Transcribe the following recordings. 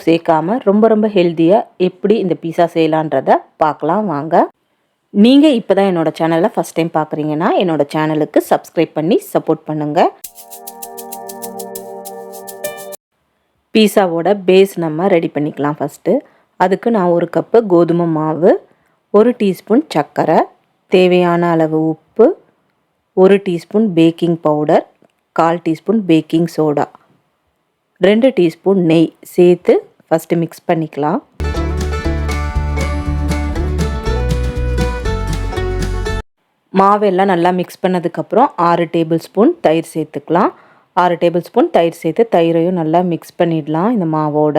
சேர்க்காம ரொம்ப ஹெல்த்தியாக எப்படி இந்த பீஸா செய்யலான்றதை பார்க்கலாம் வாங்க. நீங்கள் இப்போ தான் என்னோடய சேனலை ஃபஸ்ட் டைம் பார்க்குறீங்கன்னா என்னோடய சேனலுக்கு சப்ஸ்கிரைப் பண்ணி சப்போர்ட் பண்ணுங்கள். பீஸாவோட பேஸ் நம்ம ரெடி பண்ணிக்கலாம். ஃபஸ்ட்டு அதுக்கு நான் 1 கப்பு கோதுமை மாவு, 1 டீஸ்பூன் சர்க்கரை, தேவையான அளவு உப்பு, 1 teaspoon baking powder, 1/4 teaspoon baking soda, 2 teaspoon நெய் சேர்த்து ஃபஸ்ட்டு மிக்ஸ் பண்ணிக்கலாம். மாவெல்லாம் நல்லா மிக்ஸ் பண்ணதுக்கப்புறம் 6 டேபிள் ஸ்பூன் தயிர் சேர்த்துக்கலாம். 6 டேபிள் ஸ்பூன் தயிர் சேர்த்து தயிரையும் நல்லா மிக்ஸ் பண்ணிடலாம் இந்த மாவோட.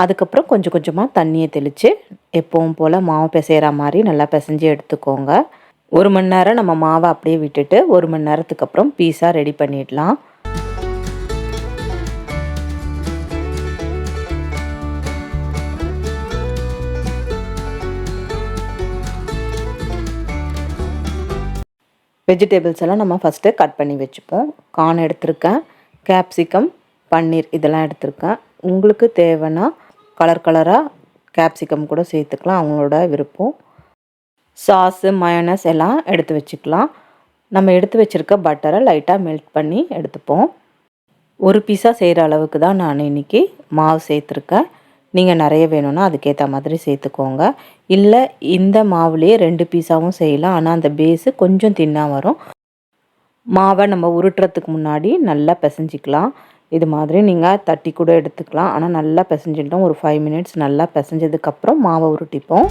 அதுக்கப்புறம் கொஞ்சம் கொஞ்சமாக தண்ணியை தெளித்து எப்பவும் போல் மாவு பிசைகிற மாதிரி நல்லா பிசைஞ்சு எடுத்துக்கோங்க. 1 மணி நேரம் நம்ம மாவை அப்படியே விட்டுட்டு 1 மணி நேரத்துக்கு அப்புறம் பீஸா ரெடி பண்ணிடலாம். வெஜிடபிள்ஸ் எல்லாம் நம்ம ஃபஸ்ட்டு கட் பண்ணி வச்சுப்போம். கார்ன் எடுத்திருக்கேன், கேப்சிகம், பன்னீர் இதெல்லாம் எடுத்திருக்கேன். உங்களுக்கு தேவைன்னா கலராக கேப்சிகம் கூட சேர்த்துக்கலாம், அவங்களோட விருப்பம். சாஸு மயோனஸ் எல்லாம் எடுத்து வச்சுக்கலாம். நம்ம எடுத்து வச்சுருக்க பட்டரை லைட்டாக மெல்ட் பண்ணி எடுத்துப்போம். 1 பீஸா செய்கிற அளவுக்கு தான் நான் இன்றைக்கி மாவு சேர்த்துருக்கேன். நீங்கள் நிறைய வேணும்னா அதுக்கேற்ற மாதிரி சேர்த்துக்கோங்க. இல்லை இந்த மாவுலேயே 2 பீஸாவும் செய்யலாம். ஆனால் அந்த பேஸு கொஞ்சம் தின்னாக வரும். மாவை நம்ம உருட்டுறதுக்கு முன்னாடி நல்லா பிசைஞ்சிக்கலாம். இது மாதிரி நீங்கள் தட்டி கூட எடுத்துக்கலாம். ஆனால் நல்லா பிசைஞ்சிட்டோம். ஒரு 5 மினிட்ஸ் நல்லா பிசைஞ்சதுக்கப்புறம் மாவை உருட்டிப்போம்.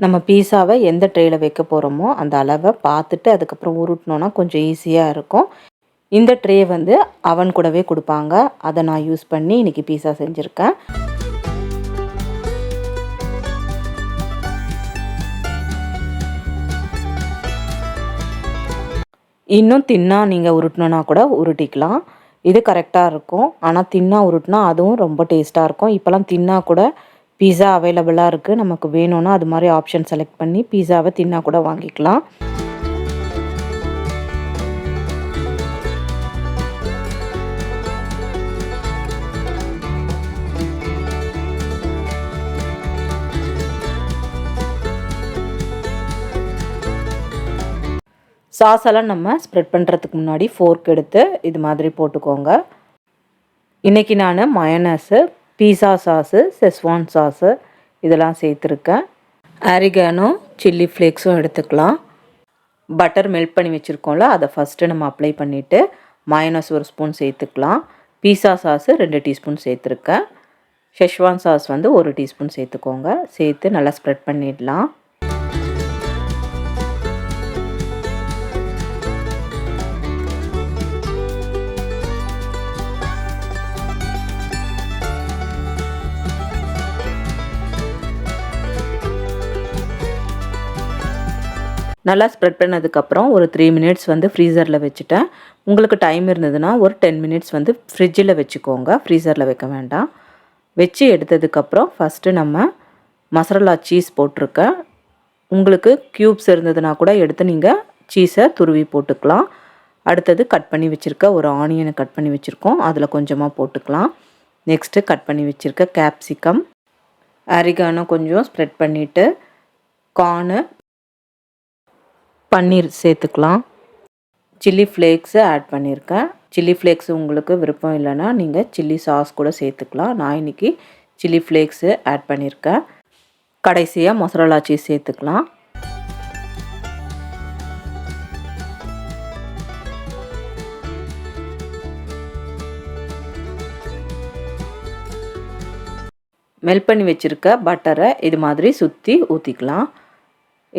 நம்ம பீஸாவை எந்த ட்ரேயில் வைக்க போகிறோமோ அந்த அளவை பார்த்துட்டு அதுக்கப்புறம் உருட்டினோன்னா கொஞ்சம் ஈஸியாக இருக்கும். இந்த ட்ரே வந்து அவன் கூடவே கொடுப்பாங்க. அதை நான் யூஸ் பண்ணி இன்றைக்கி பீஸா செஞ்சுருக்கேன். இன்னும் தின்னா நீங்கள் உருட்டினோன்னா கூட உருட்டிக்கலாம். இது கரெக்டாக இருக்கும். ஆனால் தின்னா உருட்டினா அதுவும் ரொம்ப டேஸ்ட்டாக இருக்கும். இப்போலாம் தின்னா கூட பீஸா அவைலபிளாக இருக்குது. நமக்கு வேணும்னா அது மாதிரி ஆப்ஷன் செலக்ட் பண்ணி பீஸாவை தின்னா கூட வாங்கிக்கலாம். சாஸ் எல்லாம் நம்ம ஸ்ப்ரெட் பண்ணுறதுக்கு முன்னாடி ஃபோர்க் எடுத்து இது மாதிரி போட்டுக்கோங்க. இன்றைக்கி நான் மயோனஸு, பீஸா சாஸு, செஸ்வான் சாஸு இதெல்லாம் சேர்த்துருக்கேன். ஆரிகானோ, சில்லி ஃப்ளேக்ஸும் எடுத்துக்கலாம். பட்டர் மெல்ட் பண்ணி வச்சுருக்கோம்ல அதை ஃபஸ்ட்டு நம்ம அப்ளை பண்ணிவிட்டு மயோனஸ் 1 ஸ்பூன் சேர்த்துக்கலாம். பீஸா சாஸு 2 டீஸ்பூன் சேர்த்துருக்கேன். செஸ்வான் சாஸ் வந்து 1 டீஸ்பூன் சேர்த்துக்கோங்க. சேர்த்து நல்லா ஸ்ப்ரெட் பண்ணிடலாம். நல்லா ஸ்ப்ரெட் பண்ணதுக்கப்புறம் ஒரு 3 மினிட்ஸ் வந்து ஃப்ரீசரில் வச்சுட்டேன். உங்களுக்கு டைம் இருந்ததுன்னா ஒரு 10 மினிட்ஸ் வந்து ஃப்ரிட்ஜில் வச்சுக்கோங்க. ஃப்ரீசரில் வைக்க வேண்டாம். வச்சு எடுத்ததுக்கப்புறம் ஃபஸ்ட்டு நம்ம மசாலா சீஸ் போட்டிருக்கேன். உங்களுக்கு க்யூப்ஸ் இருந்ததுன்னா கூட எடுத்து நீங்கள் சீஸை துருவி போட்டுக்கலாம். அடுத்தது கட் பண்ணி வச்சுருக்க ஒரு ஆனியனை கட் பண்ணி வச்சுருக்கோம், அதில் கொஞ்சமாக போட்டுக்கலாம். நெக்ஸ்ட்டு கட் பண்ணி வச்சுருக்க கேப்சிகம், ஆரிகானோ கொஞ்சம் ஸ்ப்ரெட் பண்ணிவிட்டு கார்னு, பன்னீர் சேர்த்துக்கலாம். சில்லி ஃப்ளேக்ஸு ஆட் பண்ணியிருக்கேன். சில்லி ஃப்ளேக்ஸ் உங்களுக்கு விருப்பம் இல்லைன்னா நீங்கள் சில்லி சாஸ் கூட சேர்த்துக்கலாம். நான் இன்றைக்கி சில்லி ஃப்ளேக்ஸு ஆட் பண்ணியிருக்கேன். கடைசியாக மொசரல்லா சீஸ் சேர்த்துக்கலாம். மெல்ட் பண்ணி வச்சுருக்க பட்டரை இது மாதிரி சுற்றி ஊற்றிக்கலாம்.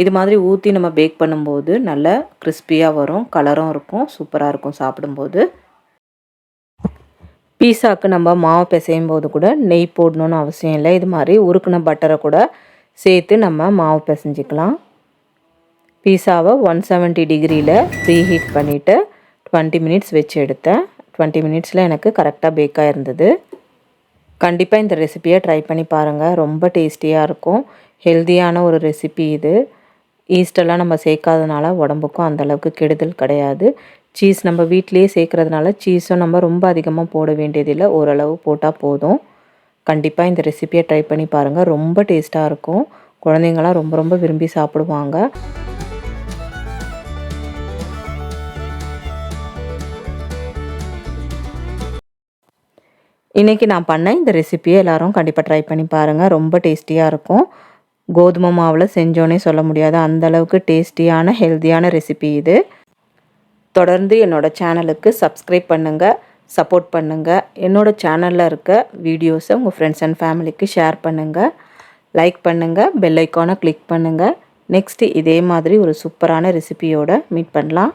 இது மாதிரி ஊற்றி நம்ம பேக் பண்ணும்போது நல்ல கிறிஸ்பியாக வரும், கலரும் இருக்கும், சூப்பராக இருக்கும் சாப்பிடும்போது. பீஸாவுக்கு நம்ம மாவு பிசையும் போது கூட நெய் போடணுன்னு அவசியம் இல்லை. இது மாதிரி உருக்குன பட்டரை கூட சேர்த்து நம்ம மாவு பிசைஞ்சிக்கலாம். பீஸாவை 170 டிகிரியில் ப்ரீ ஹீட் பண்ணிவிட்டு 20 மினிட்ஸ் வச்சு எடுத்தேன். 20 மினிட்ஸில் எனக்கு கரெக்டாக பேக்காக இருந்தது. கண்டிப்பாக இந்த ரெசிபியை ட்ரை பண்ணி பாருங்கள். ரொம்ப டேஸ்டியாக இருக்கும். ஹெல்த்தியான ஒரு ரெசிபி இது. ஈஸ்டெல்லாம் நம்ம சேர்க்காதனால உடம்புக்கும் அந்தளவுக்கு கெடுதல் கிடையாது. சீஸ் நம்ம வீட்டிலேயே சேர்க்குறதுனால சீஸும் நம்ம ரொம்ப அதிகமாக போட வேண்டியதில்லை, ஓரளவு போட்டால் போதும். கண்டிப்பாக இந்த ரெசிபியை ட்ரை பண்ணி பாருங்கள், ரொம்ப டேஸ்ட்டாக இருக்கும். குழந்தைங்களாம் ரொம்ப ரொம்ப விரும்பி சாப்பிடுவாங்க. இன்றைக்கி நான் பண்ண இந்த ரெசிபியை எல்லோரும் கண்டிப்பாக ட்ரை பண்ணி பாருங்கள், ரொம்ப டேஸ்டியாக இருக்கும். கோதுமை மாவில் செஞ்சோன்னே சொல்ல முடியாது, அந்தளவுக்கு டேஸ்டியான ஹெல்த்தியான ரெசிபி இது. தொடர்ந்து என்னோடய சேனலுக்கு சப்ஸ்கிரைப் பண்ணுங்கள், சப்போர்ட் பண்ணுங்கள். என்னோடய சேனலில் இருக்க வீடியோஸை உங்கள் ஃப்ரெண்ட்ஸ் அண்ட் ஃபேமிலிக்கு ஷேர் பண்ணுங்கள், லைக் பண்ணுங்கள், பெல் ஐக்கானை கிளிக் பண்ணுங்கள். நெக்ஸ்ட்டு இதே மாதிரி ஒரு சூப்பரான ரெசிபியோடு மீட் பண்ணலாம்.